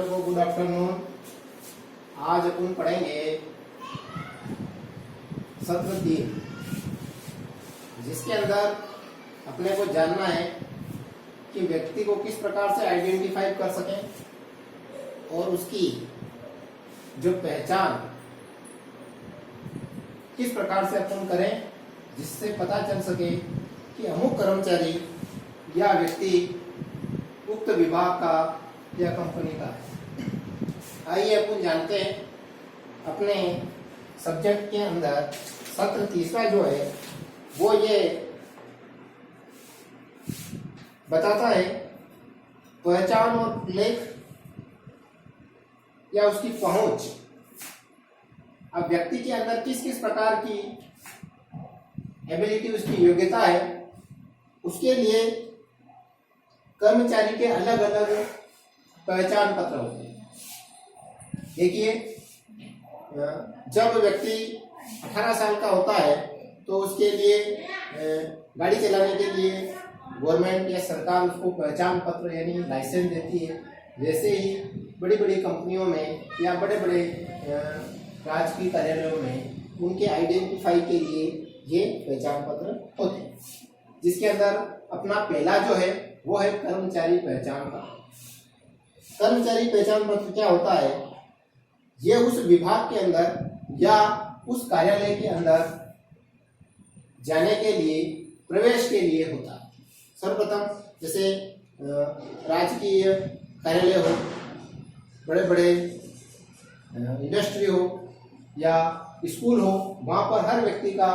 बच्चों को good afternoon. आज अपन पढ़ेंगे सत्र 3, जिसके अंदर अपने को जानना है कि व्यक्ति को किस प्रकार से आइडेंटिफाई कर सकें और उसकी जो पहचान किस प्रकार से अपन करें, जिससे पता चल सके कि अमुक कर्मचारी या व्यक्ति उक्त विभाग का या कंपनी का है। आइए अपन जानते हैं अपने सब्जेक्ट के अंदर सत्र 3 जो है वो ये बताता है पहचान और लेख या उसकी पहुंच। अब व्यक्ति के अंदर किस किस प्रकार की एबिलिटी, उसकी योग्यता है, उसके लिए कर्मचारी के अलग अलग पहचान पत्र होते हैं। देखिए, जब व्यक्ति 18 साल का होता है तो उसके लिए गाड़ी चलाने के लिए गवर्नमेंट या सरकार उसको पहचान पत्र यानी लाइसेंस देती है। वैसे ही बड़ी बड़ी कंपनियों में या बड़े बड़े राजकीय कार्यालयों में उनके आइडेंटिफाई के लिए ये पहचान पत्र होते हैं, जिसके अंदर अपना पहला जो है वो है कर्मचारी पहचान पत्र। कर्मचारी पहचान पत्र क्या होता है? ये उस विभाग के अंदर या उस कार्यालय के अंदर जाने के लिए, प्रवेश के लिए होता है। सर्वप्रथम जैसे राजकीय कार्यालय हो, बड़े बड़े इंडस्ट्री हो या स्कूल हो, वहाँ पर हर व्यक्ति का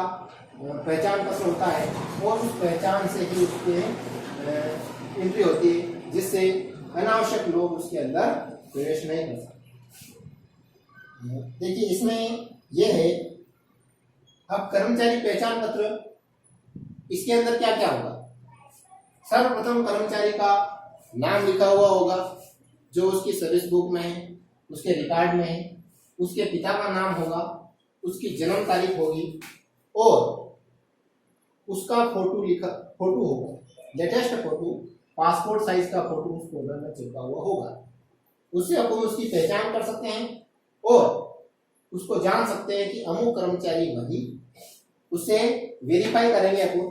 पहचान पत्र होता है और उस पहचान से ही उसके एंट्री होती है, जिससे अनावश्यक लोग उसके अंदर प्रवेश नहीं कर सकते। देखिए, इसमें यह है, अब कर्मचारी पहचान पत्र, इसके अंदर क्या क्या होगा? सर्वप्रथम कर्मचारी का नाम लिखा हुआ होगा, जो उसकी सर्विस बुक में है, उसके रिकॉर्ड में है, उसके पिता का नाम होगा, उसकी जन्म तारीख होगी और उसका फोटो होगा, लेटेस्ट फोटो, पासपोर्ट साइज का फोटो उस फोल्डर में चिपका हुआ होगा। उससे अपन उसकी पहचान कर सकते हैं और उसको जान सकते हैं कि अमुक कर्मचारी वही। उससे वेरीफाई करेंगे अपन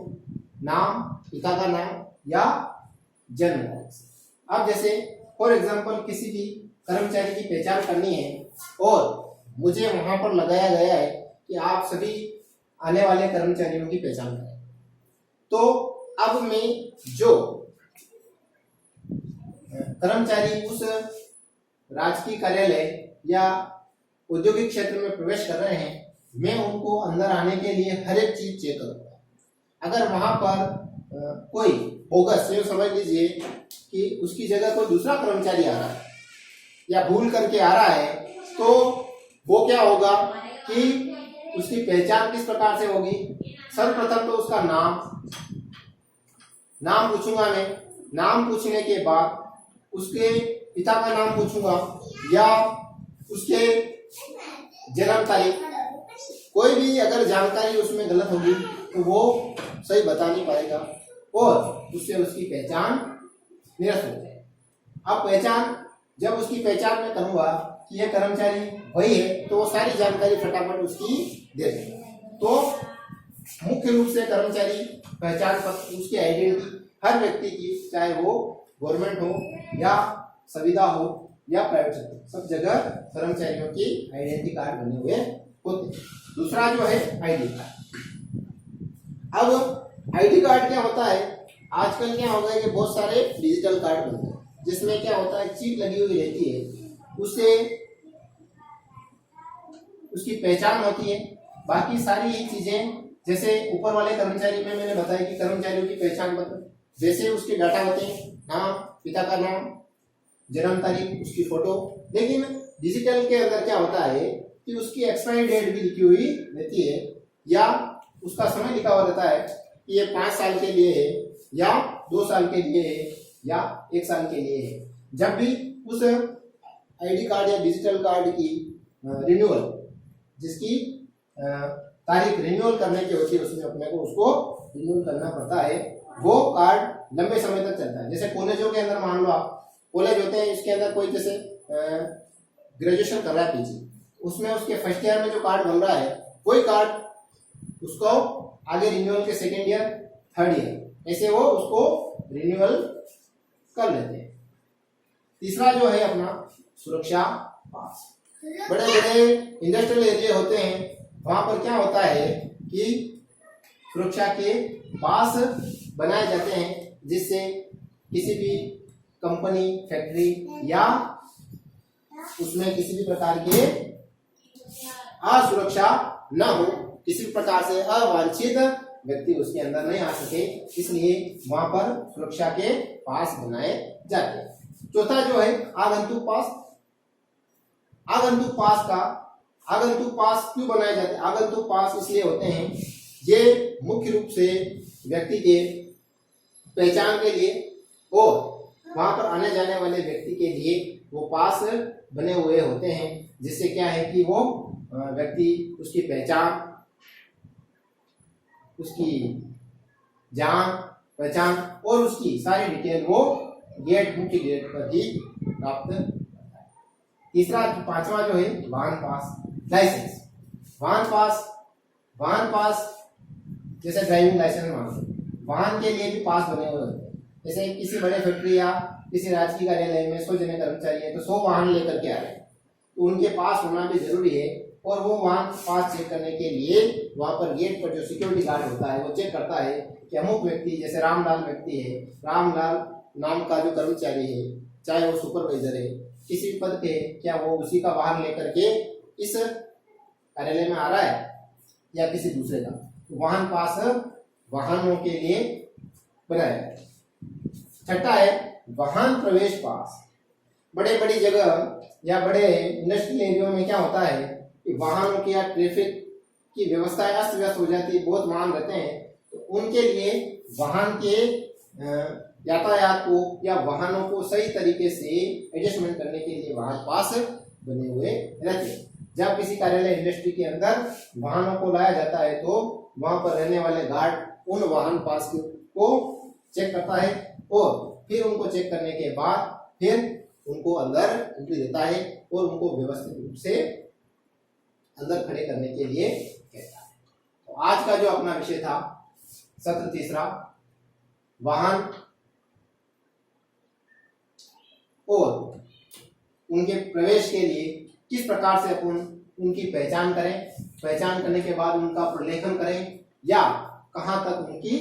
नाम, पिता का नाम या जन्म तारीख। अब जैसे फॉर एग्जांपल किसी भी कर्मचारी की पहचान करनी है और मुझे वहां पर लगाया गया है कि आप सभी आने वाले कर्मचारियों की पहचान करें, तो अब मैं जो कर्मचारी उस राजकीय कार्यालय या औद्योगिक क्षेत्र में प्रवेश कर रहे हैं, मैं उनको अंदर आने के लिए हर एक चीज चेक करूंगा। अगर वहां पर कोई बोगस, ये समझ लीजिए कि उसकी जगह कोई दूसरा कर्मचारी आ रहा है या भूल करके आ रहा है, तो वो क्या होगा कि उसकी पहचान किस प्रकार से होगी? सर्वप्रथम तो उसका नाम पूछूंगा मैं। नाम पूछने के बाद उसके पिता का नाम पूछूंगा या उसके जन्म तारीख। कोई भी अगर जानकारी उसमें गलत होगी तो वो सही बता नहीं पाएगा और उससे उसकी पहचान निरस्त हो जाएगी। अब पहचान, जब उसकी पहचान मैं करूंगा कि यह कर्मचारी वही है, तो वो सारी जानकारी फटाफट उसकी दे देगा। तो मुख्य रूप से कर्मचारी पहचान पत्र, उसकी आइडेंटिटी हर व्यक्ति की, चाहे वो गवर्नमेंट हो या संविदा हो या प्राइवेट सेक्टर, सब जगह कर्मचारियों की आइडेंटिटी कार्ड बने हुए होते हैं। दूसरा जो है आईडी कार्ड। अब आईडी कार्ड क्या होता है? आजकल क्या हो गया कि बहुत सारे डिजिटल कार्ड बनते हैं, जिसमें क्या होता है, चिप लगी हुई रहती है, उससे उसकी पहचान होती है। बाकी सारी ही चीजें, जैसे ऊपर वाले कर्मचारी में मैंने बताया कि कर्मचारियों की पहचान पत्र, जैसे उसके डाटा होते हैं, नाम, पिता का नाम, जन्म तारीख, उसकी फोटो। लेकिन डिजिटल के अंदर क्या होता है कि उसकी एक्सपायरी डेट भी लिखी हुई रहती है या उसका समय लिखा हुआ रहता है कि ये 5 साल के लिए है या 2 साल के लिए है या 1 साल के लिए है। जब भी उस आईडी कार्ड या डिजिटल कार्ड की रिन्यूअल, जिसकी तारीख रिन्यूअल करने की होती है, उसमें अपने को उसको रिन्यूअल करना पड़ता है। वो कार्ड लंबे समय तक चलता है। जैसे कॉलेजों के अंदर मान लो आप, कॉलेज होते हैं, इसके अंदर कोई जैसे ग्रेजुएशन कर रहा है पीजी, उसमें उसके फर्स्ट ईयर में जो कार्ड बन रहा है वही कार्ड उसको आगे रिन्यूअल के सेकेंड ईयर थर्ड ईयर ऐसे वो उसको रिन्यूअल कर लेते हैं। तीसरा जो है अपना सुरक्षा पास। बड़े बड़े इंडस्ट्रियल एरिया होते हैं, वहां पर क्या होता है कि सुरक्षा के पास बनाए जाते हैं जिससे किसी भी कंपनी फैक्ट्री या उसमें किसी भी प्रकार के असुरक्षा न हो, किसी भी प्रकार से अवांछित व्यक्ति उसके अंदर नहीं आ सके, इसलिए वहां पर सुरक्षा के पास बनाए जाते हैं। चौथा जो है आगंतुक पास। आगंतुक पास क्यों बनाए जाते हैं? आगंतुक पास इसलिए होते हैं, ये मुख्य रूप से व्यक्ति के पहचान के लिए और वहां पर आने जाने वाले व्यक्ति के लिए वो पास बने हुए होते हैं, जिससे क्या है कि वो व्यक्ति उसकी पहचान, उसकी जान पहचान और उसकी सारी डिटेल वो मुख्य गेट पर ही प्राप्त करता है। तीसरा पांचवा जो है वाहन पास लाइसेंस। वाहन पास जैसे ड्राइविंग लाइसेंस मान लो, वाहन के लिए भी पास बने हुए होते हैं। जैसे किसी बड़े फैक्ट्री या किसी राजकीय कार्यालय में 100 जने कर्मचारी है तो 100 वाहन लेकर के आ रहे हैं, तो उनके पास होना भी जरूरी है। और वो वाहन पास चेक करने के लिए वहां पर गेट पर जो सिक्योरिटी गार्ड होता है वो चेक करता है कि अमुक व्यक्ति, जैसे रामलाल व्यक्ति है, रामलाल नाम का जो कर्मचारी है, चाहे वो सुपरवाइजर है, किसी पद पे, क्या वो उसी का वाहन लेकर के इस कार्यालय में आ रहा है या किसी दूसरे का। वाहन पास वाहनों के लिए बनाया है। छठा है वाहन प्रवेश पास। बड़े बड़ी जगह या बड़े इंडस्ट्रियल एरिया में क्या होता है कि वाहनों की या ट्रैफिक की व्यवस्थाएं अस्त व्यस्त हो जाती है, बहुत वाहन रहते हैं, तो उनके लिए वाहन के यातायात को या वाहनों को सही तरीके से एडजस्टमेंट करने के लिए वाहन पास बने हुए रहते हैं। जब किसी कार्यालय इंडस्ट्री के अंदर वाहनों को लाया जाता है तो वहां पर रहने वाले गार्ड उन वाहन पास को चेक करता है और फिर उनको चेक करने के बाद फिर उनको अंदर एंट्री देता है और उनको व्यवस्थित रूप से अंदर खड़े करने के लिए कहता है। तो आज का जो अपना विषय था सत्र तीसरा, वाहन और उनके प्रवेश के लिए किस प्रकार से अपन उनकी पहचान करें, पहचान करने के बाद उनका प्रलेखन करें या कहां तक उनकी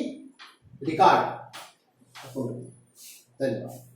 रिकॉर्ड। धन्यवाद।